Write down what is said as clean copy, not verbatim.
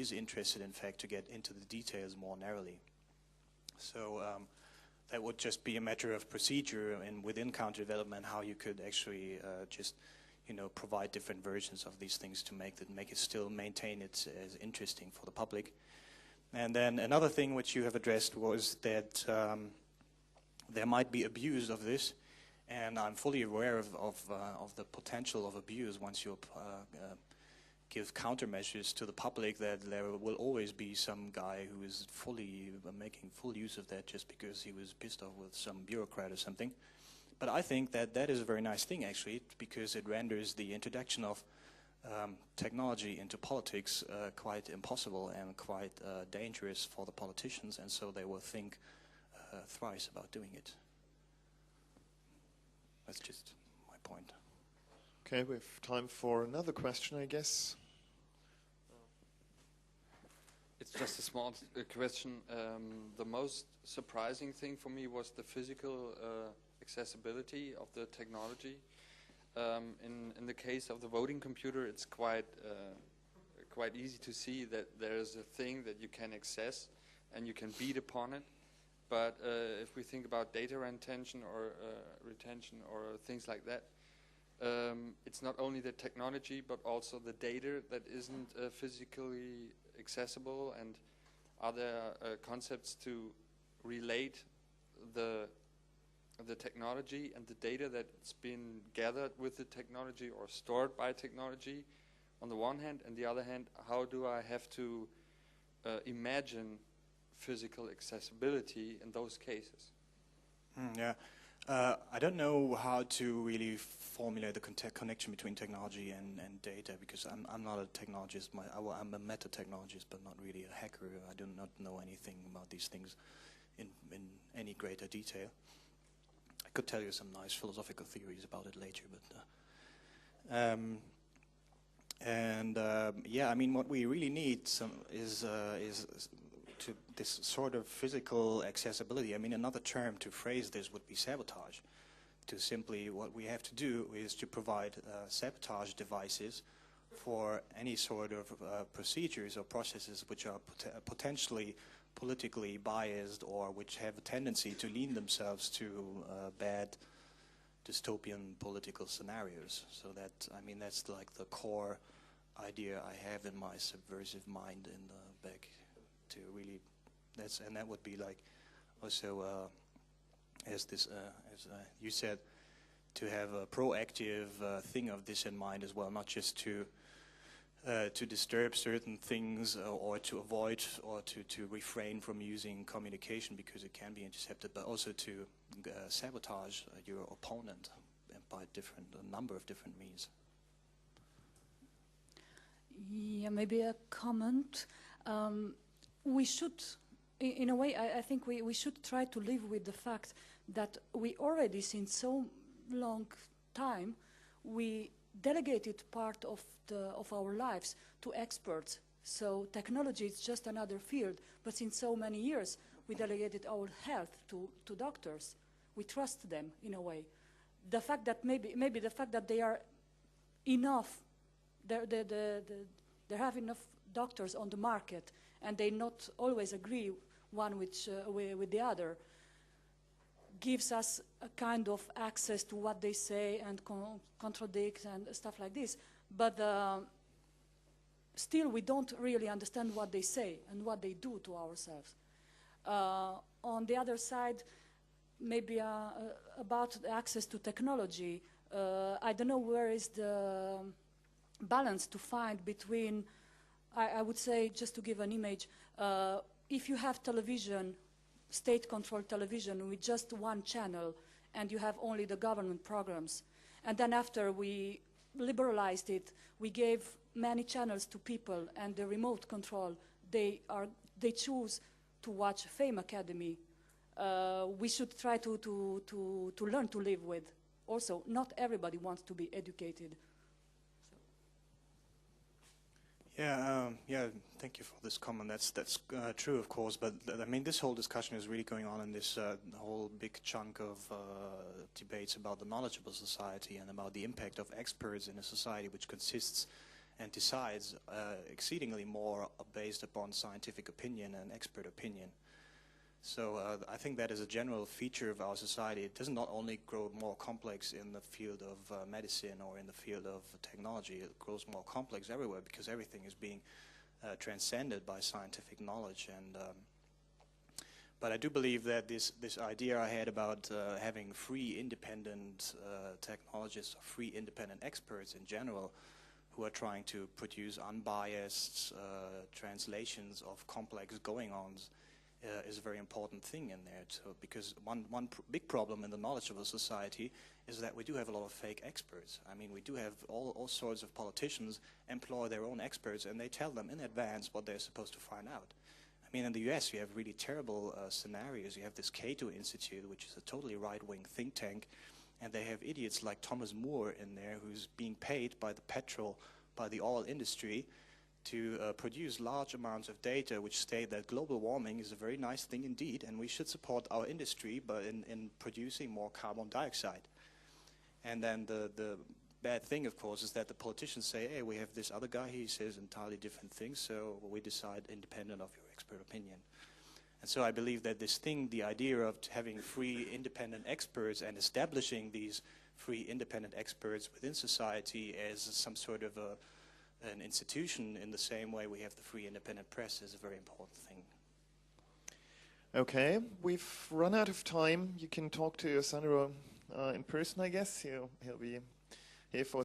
is interested, in fact, to get into the details more narrowly. So that would just be a matter of procedure and within counter development how you could actually just provide different versions of these things to make it still maintain it as interesting for the public. And then another thing which you have addressed was that there might be abuse of this, and I'm fully aware of the potential of abuse once you give countermeasures to the public, that there will always be some guy who is making full use of that just because he was pissed off with some bureaucrat or something. But I think that is a very nice thing, actually, because it renders the introduction of technology into politics quite impossible and quite dangerous for the politicians, and so they will think thrice about doing it. That's just my point. Okay, we have time for another question, I guess. It's just a small question. The most surprising thing for me was the physical accessibility of the technology. In the case of the voting computer, it's quite easy to see that there is a thing that you can access and you can beat upon it. But if we think about data retention or things like that, it's not only the technology but also the data that isn't physically accessible. And are there concepts to relate the technology and the data that's been gathered with the technology or stored by technology on the one hand, and the other hand, how do I have to imagine physical accessibility in those cases? I don't know how to really formulate the connection between technology and data, because I'm not a technologist. I'm a meta-technologist, but not really a hacker. I do not know anything about these things in any greater detail. I could tell you some nice philosophical theories about it later, but yeah, I mean, what we really need is to this sort of physical accessibility. I mean, another term to phrase this would be sabotage. To simply, what we have to do is to provide sabotage devices for any sort of procedures or processes which are potentially politically biased or which have a tendency to lean themselves to bad dystopian political scenarios. So that, I mean, that's like the core idea I have in my subversive mind in the back. To really, and that would be like also as you said, to have a proactive thing of this in mind as well, not just to disturb certain things or to avoid or to refrain from using communication because it can be intercepted, but also to sabotage your opponent by a number of different means. Yeah, maybe a comment. We should, in a way, I think we should try to live with the fact that we already, since so long time, we delegated part of our lives to experts. So technology is just another field, but since so many years, we delegated our health to doctors. We trust them in a way. The fact that maybe the fact that they are enough, they have enough doctors on the market, and they not always agree one with the other, gives us a kind of access to what they say and contradict and stuff like this. But still, we don't really understand what they say and what they do to ourselves. On the other side, maybe about the access to technology, I don't know where is the balance to find between, I would say, just to give an image, if you have television, state-controlled television with just one channel, and you have only the government programs, and then after we liberalized it, we gave many channels to people, and the remote control, they choose to watch Fame Academy. We should try to learn to live with. Also, not everybody wants to be educated. Yeah, thank you for this comment. That's true, of course, but I mean, this whole discussion is really going on in this whole big chunk of debates about the knowledgeable society and about the impact of experts in a society which consists and decides exceedingly more based upon scientific opinion and expert opinion. So I think that is a general feature of our society. It does not only grow more complex in the field of medicine or in the field of technology, it grows more complex everywhere because everything is being transcended by scientific knowledge. And but I do believe that this idea I had about having free independent technologists, or free independent experts in general, who are trying to produce unbiased translations of complex going-ons, is a very important thing in there. So, because one big problem in the knowledge of a society is that we do have a lot of fake experts. I mean, we do have all sorts of politicians employ their own experts, and they tell them in advance what they're supposed to find out. I mean, in the US, you have really terrible scenarios. You have this Cato Institute, which is a totally right-wing think tank, and they have idiots like Thomas Moore in there, who's being paid by the oil industry, to produce large amounts of data which state that global warming is a very nice thing indeed, and we should support our industry but in producing more carbon dioxide. And then the bad thing, of course, is that the politicians say, hey, we have this other guy, he says entirely different things, so we decide independent of your expert opinion. And so I believe that this thing, the idea of having free independent experts and establishing these free independent experts within society as some sort of an institution in the same way we have the free independent press is a very important thing. Okay, we've run out of time. You can talk to Sandro in person, I guess. He'll be here for